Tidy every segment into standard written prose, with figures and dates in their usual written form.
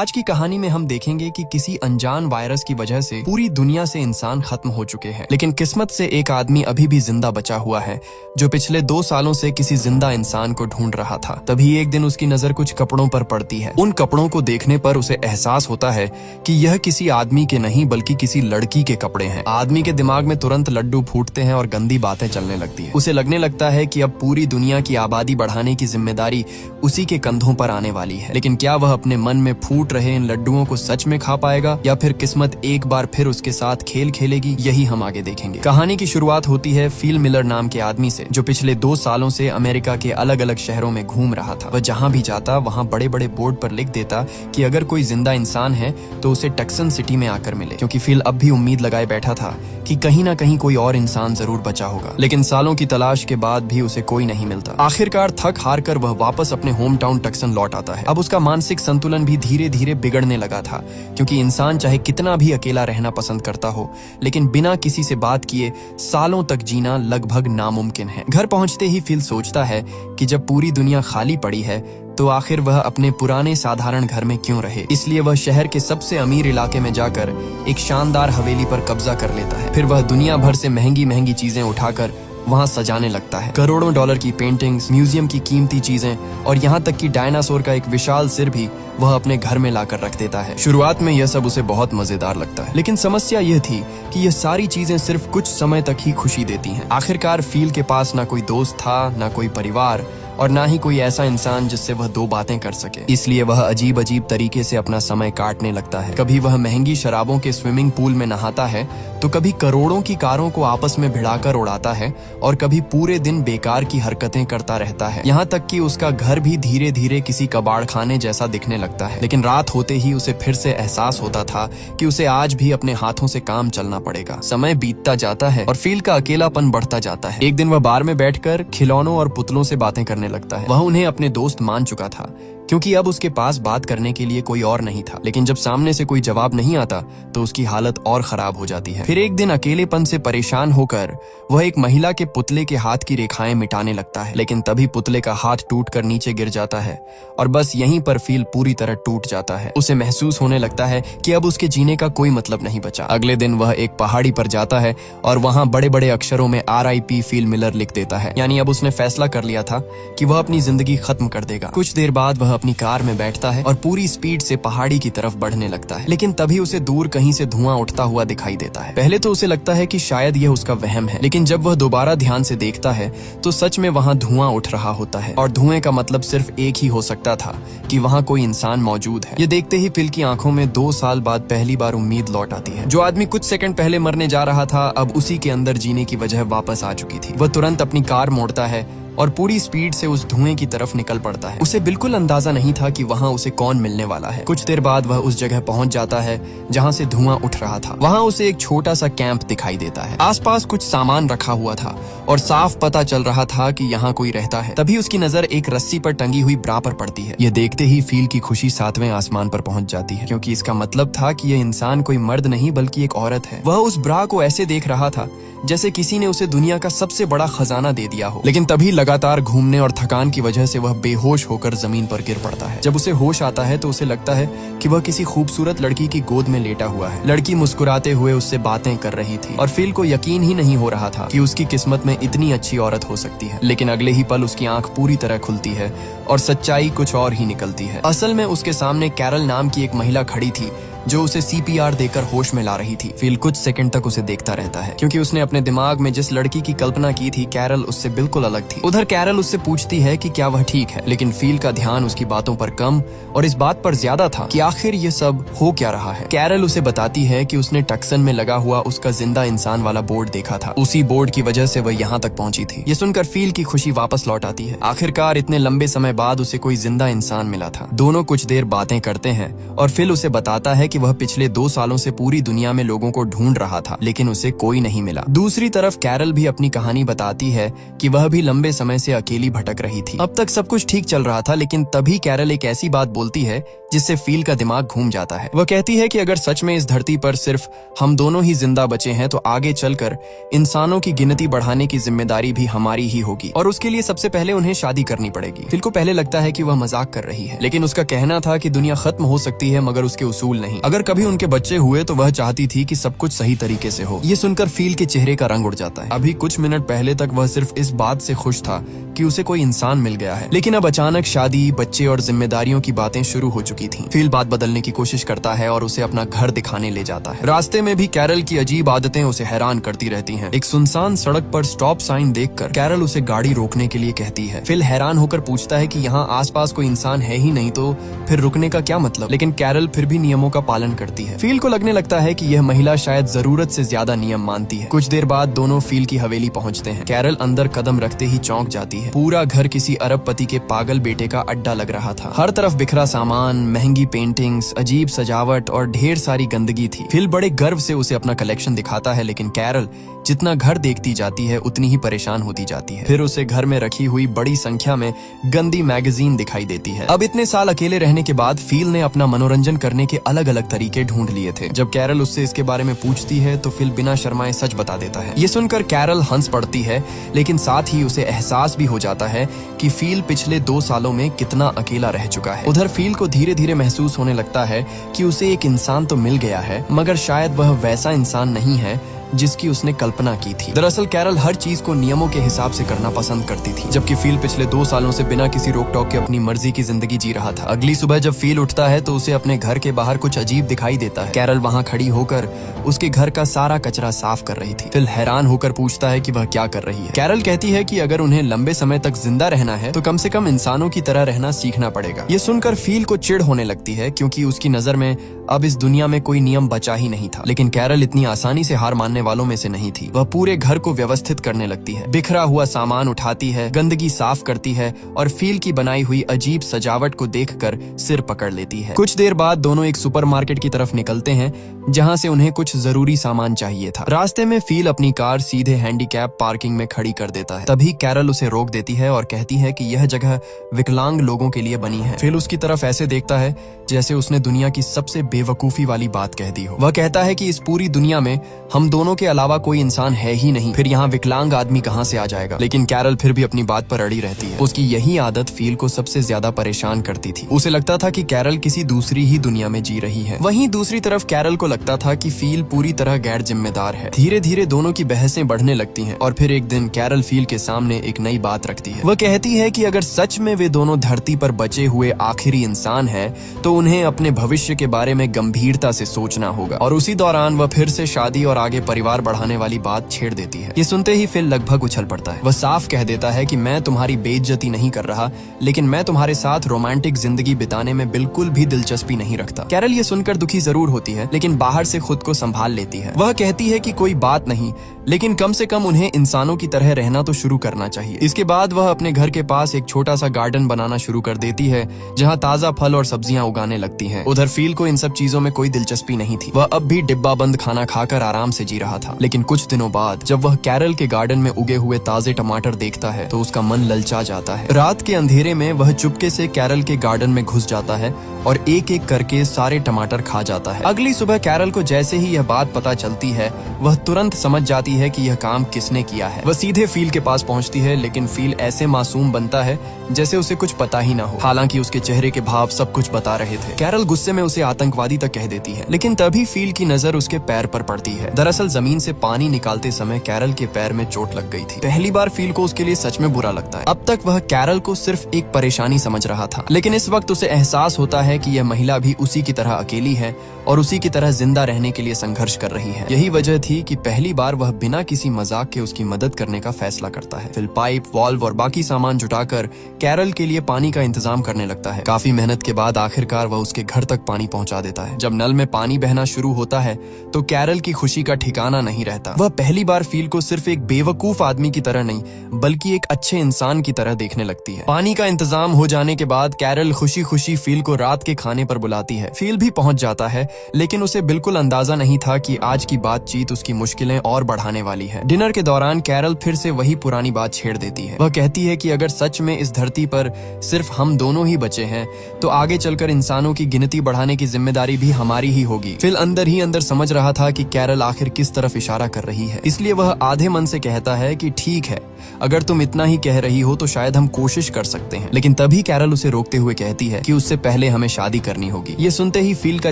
आज की कहानी में हम देखेंगे कि किसी अनजान वायरस की वजह से पूरी दुनिया से इंसान खत्म हो चुके हैं, लेकिन किस्मत से एक आदमी अभी भी जिंदा बचा हुआ है जो पिछले 2 सालों से किसी जिंदा इंसान को ढूंढ रहा था। तभी एक दिन उसकी नजर कुछ कपड़ों पर पड़ती है। उन कपड़ों को देखने पर उसे एहसास होता है कि यह किसी आदमी के नहीं बल्कि किसी लड़की के कपड़े हैं। आदमी के दिमाग में तुरंत लड्डू फूटते हैं और गंदी बातें चलने लगती है। उसे लगने लगता है कि अब पूरी दुनिया की आबादी बढ़ाने की जिम्मेदारी उसी के कंधों पर आने वाली है। लेकिन क्या वह अपने मन में फूट रहे इन लड्डुओं को सच में खा पाएगा या फिर किस्मत एक बार फिर उसके साथ खेल खेलेगी? यही हम आगे देखेंगे। कहानी की शुरुआत होती है फिल मिलर नाम के आदमी से, जो पिछले 2 सालों से अमेरिका के अलग अलग शहरों में घूम रहा था। वह जहां भी जाता वहां बड़े बड़े बोर्ड पर लिख देता कि अगर कोई जिंदा इंसान है तो उसे टक्सन सिटी में आकर मिले, क्योंकि फिल अब भी उम्मीद लगाए बैठा था कि कहीं ना कहीं कोई और इंसान जरूर बचा होगा। लेकिन सालों की तलाश के बाद भी उसे कोई नहीं मिलता। आखिरकार थक हार कर वह वापस अपने होम टाउन टक्सन लौट आता है। अब उसका मानसिक संतुलन भी धीरे धीरे बिगड़ने लगा था, क्योंकि इंसान चाहे कितना भी अकेला रहना पसंद करता हो, लेकिन बिना किसी से बात किए सालों तक जीना लगभग नामुमकिन है। घर पहुंचते ही फिल सोचता है कि जब पूरी दुनिया खाली पड़ी है तो आखिर वह अपने पुराने साधारण घर में क्यों रहे। इसलिए वह शहर के सबसे अमीर इलाके में जाकर एक शानदार हवेली पर कब्जा कर लेता है। फिर वह दुनिया भर से महंगी महंगी चीजें उठाकर वहां सजाने लगता है। करोड़ों डॉलर की पेंटिंग्स, म्यूजियम की कीमती चीजें और यहाँ तक कि डायनासोर का एक विशाल सिर भी वह अपने घर में लाकर रख देता है। शुरुआत में यह सब उसे बहुत मजेदार लगता है, लेकिन समस्या यह थी कि यह सारी चीजें सिर्फ कुछ समय तक ही खुशी देती हैं। आखिरकार फील के पास ना कोई दोस्त था, ना कोई परिवार और ना ही कोई ऐसा इंसान जिससे वह 2 बातें कर सके। इसलिए वह अजीब अजीब तरीके से अपना समय काटने लगता है। कभी वह महंगी शराबों के स्विमिंग पूल में नहाता है, तो कभी करोड़ों की कारों को आपस में भिड़ाकर उड़ाता है और कभी पूरे दिन बेकार की हरकतें करता रहता है। यहाँ तक कि उसका घर भी धीरे धीरे किसी कबाड़ खाने जैसा दिखने लगता है। लेकिन रात होते ही उसे फिर से एहसास होता था कि उसे आज भी अपने हाथों से काम चलना पड़ेगा। समय बीतता जाता है और फील का अकेलापन बढ़ता जाता है। एक दिन वह बार में बैठकर खिलौनों और पुतलों से बातें करने लगता है। वह उन्हें अपने दोस्त मान चुका था, क्योंकि अब उसके पास बात करने के लिए कोई और नहीं था। लेकिन जब सामने से कोई जवाब नहीं आता तो उसकी हालत और खराब हो जाती है। फिर एक दिन अकेलेपन से परेशान होकर वह एक महिला के पुतले के हाथ की रेखाएं मिटाने लगता है। लेकिन तभी पुतले का हाथ टूटकर नीचे गिर जाता है और बस यहीं पर फील पूरी तरह टूट जाता है। उसे महसूस होने लगता है कि अब उसके जीने का कोई मतलब नहीं बचा। अगले दिन वह एक पहाड़ी पर जाता है और वहां बड़े बड़े अक्षरों में RIP फिल मिलर लिख देता है। यानी अब उसने फैसला कर लिया था कि वह अपनी जिंदगी खत्म कर देगा। कुछ देर बाद वह अपनी कार में बैठता है और पूरी स्पीड से पहाड़ी की तरफ बढ़ने लगता है। लेकिन तभी उसे दूर कहीं से धुआं उठता हुआ दिखाई देता है। पहले तो उसे लगता है कि शायद यह उसका वहम है, लेकिन जब वह दोबारा ध्यान से देखता है तो सच में वहां धुआं उठ रहा होता है और धुएं का मतलब सिर्फ एक ही हो सकता था कि वहां कोई इंसान मौजूद है। ये देखते ही फिल की आंखों में 2 साल बाद पहली बार उम्मीद लौट आती है। जो आदमी कुछ सेकंड पहले मरने जा रहा था, अब उसी के अंदर जीने की वजह वापस आ चुकी थी। वह तुरंत अपनी कार मोड़ता है और पूरी स्पीड से उस धुएं की तरफ निकल पड़ता है। उसे बिल्कुल अंदाजा नहीं था कि वहां उसे कौन मिलने वाला है। कुछ देर बाद वह उस जगह पहुंच जाता है जहां से धुआं उठ रहा था। वहां उसे एक छोटा सा कैंप दिखाई देता है। आसपास कुछ सामान रखा हुआ था और साफ पता चल रहा था कि यहाँ कोई रहता है। तभी उसकी नजर एक रस्सी पर टंगी हुई ब्रा पर पड़ती है। यह देखते ही फील की खुशी 7वें आसमान पर पहुंच जाती है, क्योंकि इसका मतलब था कि यह इंसान कोई मर्द नहीं बल्कि एक औरत है। वह उस ब्रा को ऐसे देख रहा था जैसे किसी ने उसे दुनिया का सबसे बड़ा खजाना दे दिया हो। लेकिन तभी लगातार घूमने और थकान की वजह से वह बेहोश होकर जमीन पर गिर पड़ता है। जब उसे होश आता है तो उसे लगता है कि वह किसी खूबसूरत लड़की की गोद में लेटा हुआ है। लड़की मुस्कुराते हुए उससे बातें कर रही थी और फिल को यकीन ही नहीं हो रहा था कि उसकी किस्मत में इतनी अच्छी औरत हो सकती है। लेकिन अगले ही पल उसकी आंख पूरी तरह खुलती है और सच्चाई कुछ और ही निकलती है। असल में उसके सामने कैरल नाम की एक महिला खड़ी थी जो उसे CPR देकर होश में ला रही थी। फिल कुछ सेकंड तक उसे देखता रहता है, क्योंकि उसने अपने दिमाग में जिस लड़की की कल्पना की थी कैरल उससे बिल्कुल अलग थी। उधर कैरल उससे पूछती है कि क्या वह ठीक है, लेकिन फील का ध्यान उसकी बातों पर कम और इस बात पर ज्यादा था कि आखिर ये सब हो क्या रहा है। कैरल उसे बताती है कि उसने टक्सन में लगा हुआ उसका जिंदा इंसान वाला बोर्ड देखा था। उसी बोर्ड की वजह से वह यहाँ तक पहुंची थी। ये सुनकर फील की खुशी वापस लौट आती है। आखिरकार इतने लंबे समय बाद उसे कोई जिंदा इंसान मिला था। दोनों कुछ देर बातें करते हैं और फिल उसे बताता है कि वह पिछले 2 सालों से पूरी दुनिया में लोगों को ढूंढ रहा था, लेकिन उसे कोई नहीं मिला। दूसरी तरफ कैरल भी अपनी कहानी बताती है कि वह भी लंबे समय से अकेली भटक रही थी। अब तक सब कुछ ठीक चल रहा था, लेकिन तभी कैरल एक ऐसी बात बोलती है जिससे फील का दिमाग घूम जाता है। वह कहती है कि अगर सच में इस धरती पर सिर्फ हम दोनों ही जिंदा बचे हैं तो आगे चलकर इंसानों की गिनती बढ़ाने की जिम्मेदारी भी हमारी ही होगी और उसके लिए सबसे पहले उन्हें शादी करनी पड़ेगी। फिल को पहले लगता है कि वह मजाक कर रही है, लेकिन उसका कहना था कि दुनिया खत्म हो सकती है मगर उसके उसूल नहीं। अगर कभी उनके बच्चे हुए तो वह चाहती थी कि सब कुछ सही तरीके से हो। ये सुनकर फील के चेहरे का रंग उड़ जाता है। अभी कुछ मिनट पहले तक वह सिर्फ इस बात से खुश था कि उसे कोई इंसान मिल गया है, लेकिन अब अचानक शादी, बच्चे और जिम्मेदारियों की बातें शुरू हो चुकी थी। फील बात बदलने की कोशिश करता है और उसे अपना घर दिखाने ले जाता है। रास्ते में भी कैरल की अजीब आदतें उसे हैरान करती रहती हैं। एक सुनसान सड़क पर स्टॉप साइन देखकर कैरल उसे गाड़ी रोकने के लिए कहती है। फिल हैरान होकर पूछता है कि यहाँ आसपास कोई इंसान है ही नहीं तो फिर रुकने का क्या मतलब, लेकिन कैरल फिर भी नियमों का पालन करती है। फील को लगने लगता है कि यह महिला शायद जरूरत से ज्यादा नियम मानती है। कुछ देर बाद दोनों फील की हवेली पहुँचते हैं। कैरल अंदर कदम रखते ही चौंक जाती है। पूरा घर किसी अरबपति के पागल बेटे का अड्डा लग रहा था। हर तरफ बिखरा सामान, महंगी पेंटिंग्स, अजीब सजावट और ढेर सारी गंदगी थी। फिल बड़े गर्व से उसे अपना कलेक्शन दिखाता है, लेकिन कैरल जितना घर देखती जाती है उतनी ही परेशान होती जाती है। फिर उसे घर में रखी हुई बड़ी संख्या में गंदी मैगजीन दिखाई देती है। अब इतने साल अकेले रहने के बाद फील ने अपना मनोरंजन करने के अलग अलग तरीके ढूंढ लिए थे। जब कैरल उससे इसके बारे में पूछती है तो फिल बिना शर्माए सच बता देता है। ये सुनकर कैरल हंस पड़ती है, लेकिन साथ ही उसे एहसास भी हो जाता है कि फील पिछले 2 सालों में कितना अकेला रह चुका है। उधर फील को धीरे धीरे महसूस होने लगता है कि उसे एक इंसान तो मिल गया है, मगर शायद वह वैसा इंसान नहीं है जिसकी उसने कल्पना की थी। दरअसल कैरल हर चीज को नियमों के हिसाब से करना पसंद करती थी, जबकि फील पिछले 2 सालों से बिना किसी रोक टोक के अपनी मर्जी की जिंदगी जी रहा था। अगली सुबह जब फील उठता है तो उसे अपने घर के बाहर कुछ अजीब दिखाई देता है। कैरल वहाँ खड़ी होकर उसके घर का सारा कचरा साफ कर रही थी। फिल हैरान होकर पूछता है कि वह क्या कर रही है। कैरल कहती है कि अगर उन्हें लंबे समय तक जिंदा रहना है तो कम से कम इंसानों की तरह रहना सीखना पड़ेगा। ये सुनकर फील को चिढ़ होने लगती है, क्योंकि उसकी नजर में अब इस दुनिया में कोई नियम बचा ही नहीं था। लेकिन कैरल इतनी आसानी से हार मानने वालों में से नहीं थी। वह पूरे घर को व्यवस्थित करने लगती है, बिखरा हुआ सामान उठाती है, गंदगी साफ करती है और फील की बनाई हुई अजीब सजावट को देखकर सिर पकड़ लेती है। कुछ देर बाद दोनों एक सुपरमार्केट की तरफ निकलते हैं, जहां से उन्हें कुछ जरूरी सामान चाहिए था। रास्ते में फील अपनी कार सीधे हैंडीकैप पार्किंग में खड़ी कर देता है। तभी कैरल उसे रोक देती है और कहती है कि यह जगह विकलांग लोगों के लिए बनी है। फील उसकी तरफ ऐसे देखता है जैसे उसने दुनिया की सबसे बेवकूफी वाली बात कह दी हो। वह कहता है कि इस पूरी दुनिया में हम दोनों के अलावा कोई इंसान है ही नहीं, फिर यहाँ विकलांग आदमी कहाँ से आ जाएगा। लेकिन कैरल फिर भी अपनी बात पर अड़ी रहती है। उसकी यही आदत फील को सबसे ज्यादा परेशान करती थी। उसे लगता था कि कैरल किसी दूसरी ही दुनिया में जी रही है। वहीं दूसरी तरफ कैरल को लगता था कि फील पूरी तरह गैर जिम्मेदार है। धीरे धीरे दोनों की बहसें बढ़ने लगती हैं और फिर एक दिन कैरल फील के सामने एक नई बात रखती है। वह कहती है कि अगर सच में वे दोनों धरती पर बचे हुए आखिरी इंसान हैं, तो उन्हें अपने भविष्य के बारे में गंभीरता से सोचना होगा। और उसी दौरान वह फिर से शादी और आगे परिवार बढ़ाने वाली बात छेड़ देती है। ये सुनते ही फिल लगभग उछल पड़ता है। वह साफ कह देता है कि मैं तुम्हारी बेइज्जती नहीं कर रहा, लेकिन मैं तुम्हारे साथ रोमांटिक जिंदगी बिताने में बिल्कुल भी दिलचस्पी नहीं रखता। कैरल ये सुनकर दुखी जरूर होती है, लेकिन बाहर से खुद को संभाल लेती है। वह कहती है कि कोई बात नहीं, लेकिन कम से कम उन्हें इंसानों की तरह रहना तो शुरू करना चाहिए। इसके बाद वह अपने घर के पास एक छोटा सा गार्डन बनाना शुरू कर देती है, जहाँ ताजा फल और सब्जियां उगाने लगती हैं। उधर फील को इन सब चीजों में कोई दिलचस्पी नहीं थी। वह अब भी डिब्बा बंद खाना खाकर आराम से जी रहा था। लेकिन कुछ दिनों बाद जब वह कैरल के गार्डन में उगे हुए ताजे टमाटर देखता है तो उसका मन ललचा जाता है। रात के अंधेरे में वह चुपके से कैरल के गार्डन में घुस जाता है और एक एक करके सारे टमाटर खा जाता है। अगली सुबह कैरल को जैसे ही यह बात पता चलती है, वह तुरंत समझ जाती है कि यह काम किसने किया है। वह सीधे फील के पास पहुंचती है, लेकिन फील ऐसे मासूम बनता है जैसे उसे कुछ पता ही ना हो। हालांकि उसके चेहरे के भाव सब कुछ बता रहे थे। कैरल गुस्से में उसे आतंकवादी तक कह देती है, लेकिन तभी फील की नजर उसके पैर पर पड़ती है। दरअसल जमीन से पानी निकालते समय कैरल के पैर में चोट लग गई थी। पहली बार फील को उसके लिए सच में बुरा लगता है। अब तक वह कैरल को सिर्फ एक परेशानी समझ रहा था, लेकिन इस वक्त उसे एहसास होता है कि यह महिला भी उसी की तरह अकेली है और उसी की तरह जिंदा रहने के लिए संघर्ष कर रही है। यही वजह थी कि पहली बार वह बिना किसी मजाक के उसकी मदद करने का फैसला करता है। फिर पाइप, वॉल्व और बाकी सामान जुटाकर कैरल के लिए पानी का इंतजाम करने लगता है। काफी मेहनत के बाद आखिरकार वह उसके घर तक पानी पहुंचा देता है। जब नल में पानी बहना शुरू होता है तो कैरल की खुशी का ठिकाना नहीं रहता। वह पहली बार फील को सिर्फ एक बेवकूफ आदमी की तरह नहीं, बल्कि एक अच्छे इंसान की तरह देखने लगती है। पानी का इंतजाम हो जाने के बाद कैरल खुशी खुशी फील को रात के खाने पर बुलाती है। फील भी पहुंच जाता है, लेकिन उसे बिल्कुल अंदाजा नहीं था कि आज की बातचीत उसकी मुश्किलें और बढ़ाने बढ़ाने वाली है। डिनर के दौरान कैरल फिर से वही पुरानी बात छेड़ देती है। वह कहती है कि अगर सच में इस धरती पर सिर्फ हम दोनों ही बचे हैं तो आगे चलकर इंसानों की गिनती बढ़ाने की जिम्मेदारी भी हमारी ही होगी। फिल अंदर ही अंदर समझ रहा था कि कैरल आखिर किस तरफ इशारा कर रही है, इसलिए वह आधे मन से कहता है कि ठीक है, अगर तुम इतना ही कह रही हो तो शायद हम कोशिश कर सकते हैं। लेकिन तभी कैरल उसे रोकते हुए कहती है कि उससे पहले हमें शादी करनी होगी। ये सुनते ही फिल का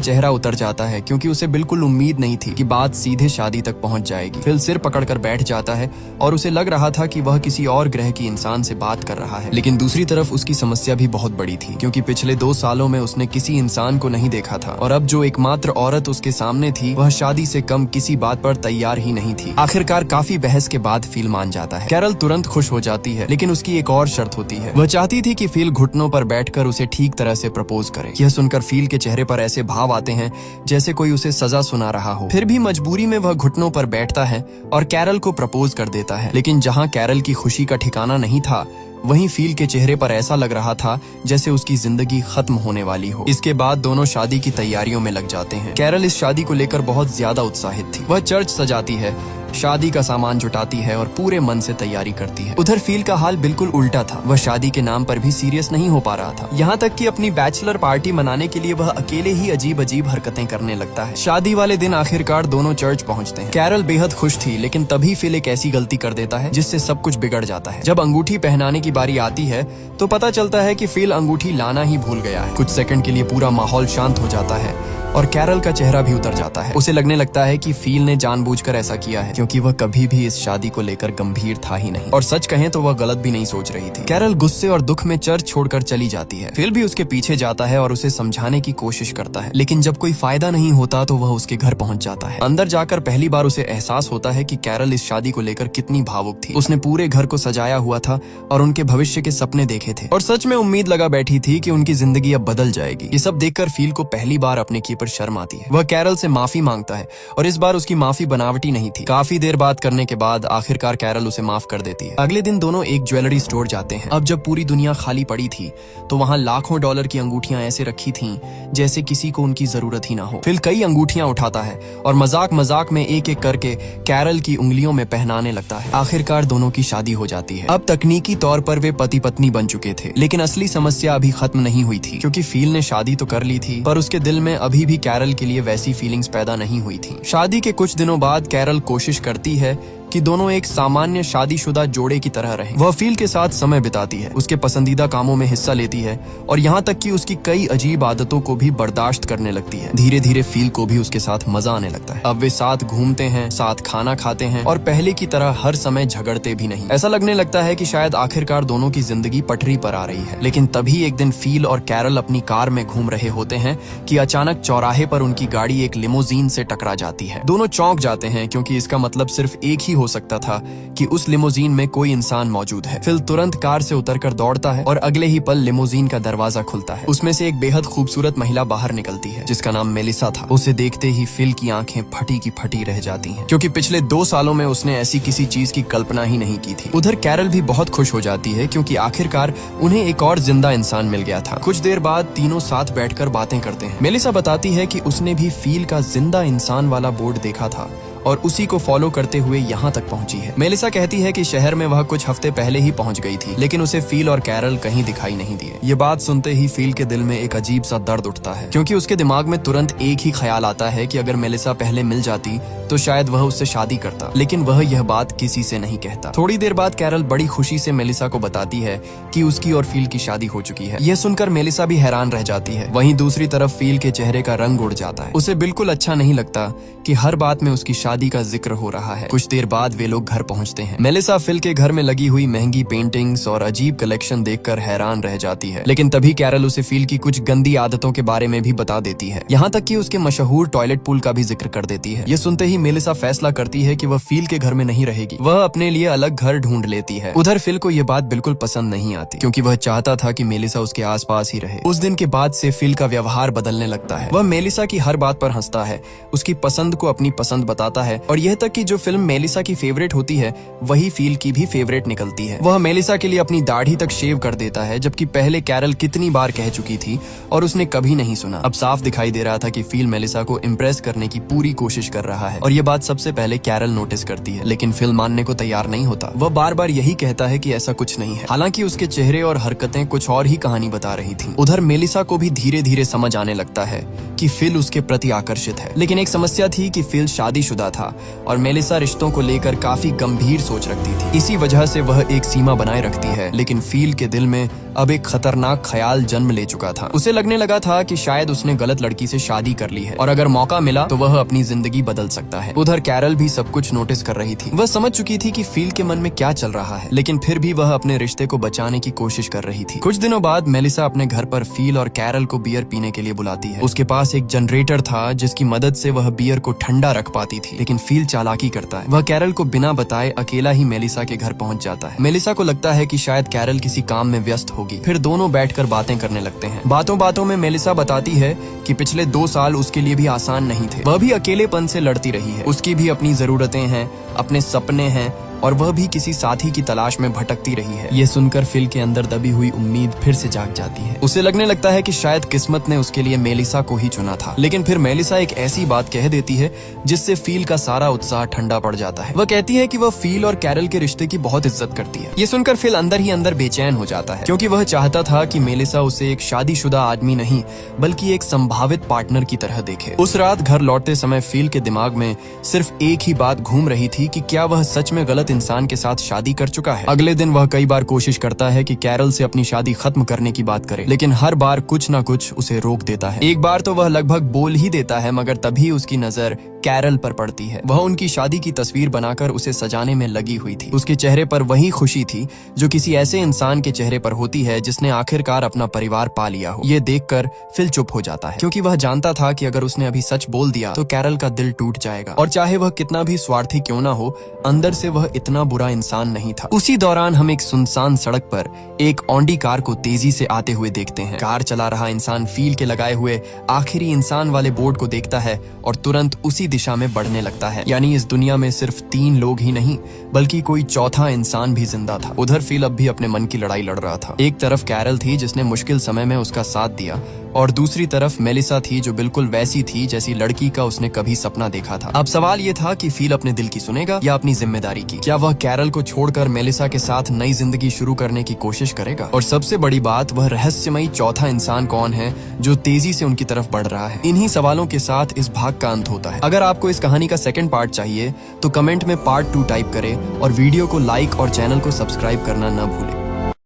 चेहरा उतर जाता है, क्योंकि उसे बिल्कुल उम्मीद नहीं थी कि बात सीधे शादी तक पहुंच जाएगी। फिल सिर पकड़कर बैठ जाता है और उसे लग रहा था कि वह किसी और ग्रह की इंसान से बात कर रहा है। लेकिन दूसरी तरफ उसकी समस्या भी बहुत बड़ी थी, क्योंकि पिछले 2 सालों में उसने किसी इंसान को नहीं देखा था और अब जो एकमात्र औरत उसके सामने थी वह शादी से कम किसी बात पर तैयार ही नहीं थी। आखिरकार काफी बहस के बाद फिल मान जाता है। कैरल तुरंत खुश हो जाती है, लेकिन उसकी एक और शर्त होती है। वह चाहती थी कि फिल घुटनों पर बैठकर उसे ठीक तरह से प्रपोज करे। यह सुनकर फिल के चेहरे पर ऐसे भाव आते हैं जैसे कोई उसे सजा सुना रहा हो। फिर भी मजबूरी में वह घुटनों पर बैठता है और कैरल को प्रपोज कर देता है। लेकिन जहाँ कैरल की खुशी का ठिकाना नहीं था, वहीं फिल के चेहरे पर ऐसा लग रहा था जैसे उसकी जिंदगी खत्म होने वाली हो। इसके बाद दोनों शादी की तैयारियों में लग जाते हैं। कैरल इस शादी को लेकर बहुत ज्यादा उत्साहित थी। वह चर्च सजाती है, शादी का सामान जुटाती है और पूरे मन से तैयारी करती है। उधर फिल का हाल बिल्कुल उल्टा था। वह शादी के नाम पर भी सीरियस नहीं हो पा रहा था। यहाँ तक कि अपनी बैचलर पार्टी मनाने के लिए वह अकेले ही अजीब अजीब हरकतें करने लगता है। शादी वाले दिन आखिरकार दोनों चर्च पहुँचते हैं। कैरल बेहद खुश थी, लेकिन तभी फिल एक ऐसी गलती कर देता है जिससे सब कुछ बिगड़ जाता है। जब अंगूठी पहनाने की बारी आती है तो पता चलता है कि फिल अंगूठी लाना ही भूल गया है। कुछ सेकंड के लिए पूरा माहौल शांत हो जाता है और कैरल का चेहरा भी उतर जाता है। उसे लगने लगता है कि फिल ने जानबूझकर ऐसा किया है, क्योंकि वह कभी भी इस शादी को लेकर गंभीर था ही नहीं, और सच कहें तो वह गलत भी नहीं सोच रही थी। कैरल गुस्से और दुख में चर्च छोड़कर चली जाती है। फिल भी उसके पीछे जाता है और उसे समझाने की कोशिश करता है, लेकिन जब कोई फायदा नहीं होता तो वह उसके घर पहुंच जाता है। अंदर जाकर पहली बार उसे एहसास होता है कि कैरल इस शादी को लेकर कितनी भावुक थी। उसने पूरे घर को सजाया हुआ था और उनके भविष्य के सपने देखे थे और सच में उम्मीद लगा बैठी थी कि उनकी जिंदगी अब बदल जाएगी। ये सब देखकर फिल को पहली बार अपने किए पर शर्म आती है। वह कैरल से माफी मांगता है और इस बार उसकी माफी बनावटी नहीं थी। काफी देर बात करने के बाद आखिरकार कैरल उसे माफ कर देती है। अगले दिन दोनों एक ज्वेलरी स्टोर जाते हैं। अब जब पूरी दुनिया खाली पड़ी थी तो वहाँ लाखों डॉलर की अंगूठियां ऐसे रखी थीं जैसे किसी को उनकी जरूरत ही ना हो। फिल कई अंगूठियां उठाता है और मजाक मजाक में एक एक करके कैरल की उंगलियों में पहनाने लगता है। आखिरकार दोनों की शादी हो जाती है। अब तकनीकी तौर पर वे पति पत्नी बन चुके थे, लेकिन असली समस्या अभी खत्म नहीं हुई थी, क्योंकि फिल ने शादी तो कर ली थी पर उसके दिल में अभी भी कैरल के लिए वैसी फीलिंग्स पैदा नहीं हुई थी। शादी के कुछ दिनों बाद कैरल कोशिश करती है कि दोनों एक सामान्य शादीशुदा जोड़े की तरह रहें। वह फिल के साथ समय बिताती है, उसके पसंदीदा कामों में हिस्सा लेती है और यहाँ तक कि उसकी कई अजीब आदतों को भी बर्दाश्त करने लगती है। धीरे धीरे फिल को भी उसके साथ मजा आने लगता है। अब वे साथ घूमते हैं, साथ खाना खाते हैं और पहले की तरह हर समय झगड़ते भी नहीं। ऐसा लगने लगता है कि शायद आखिरकार दोनों की जिंदगी पटरी पर आ रही है। लेकिन तभी एक दिन फिल और कैरल अपनी कार में घूम रहे होते हैं कि अचानक चौराहे पर उनकी गाड़ी एक लिमोजीन से टकरा जाती है। दोनों चौंक जाते हैं, क्योंकि इसका मतलब सिर्फ एक ही हो सकता था कि उस लिमोजीन में कोई इंसान मौजूद है। फिल तुरंत कार से उतरकर दौड़ता है और अगले ही पल लिमोजीन का दरवाजा खुलता है। उसमें से एक बेहद खूबसूरत महिला बाहर निकलती है, जिसका नाम मेलिसा था। उसे देखते ही फिल की आंखें फटी की फटी रह जाती हैं, क्योंकि पिछले 2 सालों में उसने ऐसी किसी चीज की कल्पना ही नहीं की थी। उधर कैरल भी बहुत खुश हो जाती है, क्योंकि आखिरकार उन्हें एक और जिंदा इंसान मिल गया था। कुछ देर बाद तीनों साथ बैठकर बातें करते हैं। मेलिसा बताती है कि उसने भी फिल का जिंदा इंसान वाला बोर्ड देखा था और उसी को फॉलो करते हुए यहाँ तक पहुंची है। मेलिसा कहती है कि शहर में वह कुछ हफ्ते पहले ही पहुंच गई थी, लेकिन उसे फिल और कैरल कहीं दिखाई नहीं दिए। ये बात सुनते ही फिल के दिल में एक अजीब सा दर्द उठता है, क्योंकि उसके दिमाग में तुरंत एक ही ख्याल आता है कि अगर मेलिसा पहले मिल जाती तो शायद वह उससे शादी करता, लेकिन वह यह बात किसी से नहीं कहता। थोड़ी देर बाद कैरल बड़ी खुशी से मेलिसा को बताती है कि उसकी और फिल की शादी हो चुकी है। यह सुनकर मेलिसा भी हैरान रह जाती है। वहीं दूसरी तरफ फिल के चेहरे का रंग उड़ जाता है। उसे बिल्कुल अच्छा नहीं लगता कि हर बात में उसकी शादी का जिक्र हो रहा है। कुछ देर बाद वे लोग घर पहुंचते हैं। मेलिसा फिल के घर में लगी हुई महंगी पेंटिंग्स और अजीब कलेक्शन देखकर हैरान रह जाती है, लेकिन तभी कैरल उसे फिल की कुछ गंदी आदतों के बारे में भी बता देती है, यहाँ तक कि उसके मशहूर टॉयलेट पूल का भी जिक्र कर देती है। ये सुनते ही मेलिसा फैसला करती है कि वह फिल के घर में नहीं रहेगी, वह अपने लिए अलग घर ढूंढ लेती है। उधर फिल को यह बात बिल्कुल पसंद नहीं आती, क्योंकि वह चाहता था कि मेलिसा उसके आसपास ही रहे। उस दिन के बाद से फिल का व्यवहार बदलने लगता है। वह मेलिसा की हर बात पर हंसता है, उसकी पसंद को अपनी पसंद बताता है और यह तक कि जो फिल्म मेलिसा की फेवरेट होती है वही फिल की भी फेवरेट निकलती है। वह मेलिसा के लिए अपनी दाढ़ी तक शेव कर देता है, जबकि पहले कैरल कितनी बार कह चुकी थी और उसने कभी नहीं सुना। अब साफ दिखाई दे रहा था कि फिल मेलिसा को इम्प्रेस करने की पूरी कोशिश कर रहा है और ये बात सबसे पहले कैरल नोटिस करती है, लेकिन फिल मानने को तैयार नहीं होता। वह बार बार यही कहता है कि ऐसा कुछ नहीं है, हालांकि उसके चेहरे और हरकतें कुछ और ही कहानी बता रही थी। उधर मेलिसा को भी धीरे धीरे समझ आने लगता है कि फिल उसके प्रति आकर्षित है, लेकिन एक समस्या थी कि फिल शादीशुदा था और मेलिसा रिश्तों को लेकर काफी गंभीर सोच रखती थी। इसी वजह से वह एक सीमा बनाए रखती है, लेकिन फिल के दिल में अब एक खतरनाक ख्याल जन्म ले चुका था। उसे लगने लगा था कि शायद उसने गलत लड़की से शादी कर ली है और अगर मौका मिला तो वह अपनी जिंदगी बदल सकता है। उधर कैरल भी सब कुछ नोटिस कर रही थी। वह समझ चुकी थी कि फिल के मन में क्या चल रहा है, लेकिन फिर भी वह अपने रिश्ते को बचाने की कोशिश कर रही थी। कुछ दिनों बाद मेलिसा अपने घर पर फिल और कैरल को बियर पीने के लिए बुलाती है। उसके पास एक जनरेटर था जिसकी मदद से वह बियर को ठंडा रख पाती थी, लेकिन फिल चालाकी करता है। वह कैरल को बिना बताए अकेला ही मेलिसा के घर पहुंच जाता है। मेलिसा को लगता है कि शायद कैरल किसी काम में व्यस्त होगी। फिर दोनों बैठकर बातें करने लगते हैं। बातों बातों में मेलिसा बताती है कि पिछले 2 साल उसके लिए भी आसान नहीं थे। वह भी अकेलेपन से लड़ती रही है। उसकी भी अपनी जरूरतें हैं, अपने सपने हैं और वह भी किसी साथी की तलाश में भटकती रही है। ये सुनकर फिल के अंदर दबी हुई उम्मीद फिर से जाग जाती है। उसे लगने लगता है कि शायद किस्मत ने उसके लिए मेलिसा को ही चुना था, लेकिन फिर मेलिसा एक ऐसी बात कह देती है जिससे फिल का सारा उत्साह ठंडा पड़ जाता है। वह कहती है कि वह फिल और कैरल के रिश्ते की बहुत इज्जत करती है। ये सुनकर फिल अंदर ही अंदर बेचैन हो जाता है, क्योंकि वह चाहता था कि मेलिसा उसे एक शादीशुदा आदमी नहीं बल्कि एक संभावित पार्टनर की तरह देखे। उस रात घर लौटते समय फिल के दिमाग में सिर्फ एक ही बात घूम रही थी कि क्या वह सच में गलत इंसान के साथ शादी कर चुका है। अगले दिन वह कई बार कोशिश करता है कि कैरल से अपनी शादी खत्म करने की बात करे, लेकिन हर बार कुछ न कुछ उसे रोक देता है। एक बार तो वह लगभग बोल ही देता है, मगर तभी उसकी नजर कैरल पर पड़ती है। वह उनकी शादी की तस्वीर बनाकर उसे सजाने में लगी हुई थी। उसके चेहरे पर वही खुशी थी जो किसी ऐसे इंसान के चेहरे पर होती है जिसने आखिरकार अपना परिवार पा लिया हो। ये देखकर फिल चुप हो जाता है, क्योंकि वह जानता था कि अगर उसने अभी सच बोल दिया तो कैरल का दिल टूट जाएगा, और चाहे वह कितना भी स्वार्थी क्यों ना हो, अंदर से वह इतना बुरा इंसान नहीं था। उसी दौरान हम एक सुनसान सड़क पर एक ऑडी कार को तेजी से आते हुए देखते हैं। कार चला रहा इंसान फिल के लगाए हुए आखिरी इंसान वाले बोर्ड को देखता है और तुरंत उसी दिशा में बढ़ने लगता है। यानी इस दुनिया में सिर्फ 3 लोग ही नहीं बल्कि कोई चौथा इंसान भी जिंदा था। उधर फिल अब भी अपने मन की लड़ाई लड़ रहा था। एक तरफ कैरल थी जिसने मुश्किल समय में उसका साथ दिया, और दूसरी तरफ मेलिसा थी जो बिल्कुल वैसी थी जैसी लड़की का उसने कभी सपना देखा था। अब सवाल ये था कि फिल अपने दिल की सुनेगा या अपनी जिम्मेदारी की। क्या वह कैरल को छोड़कर मेलिसा के साथ नई जिंदगी शुरू करने की कोशिश करेगा? और सबसे बड़ी बात, वह रहस्यमयी चौथा इंसान कौन है जो तेजी से उनकी तरफ बढ़ रहा है? इन्हीं सवालों के साथ इस भाग का अंत होता है। अगर आपको इस कहानी का सेकंड पार्ट चाहिए तो कमेंट में पार्ट 2 टाइप करें और वीडियो को लाइक और चैनल को सब्सक्राइब करना न भूलें।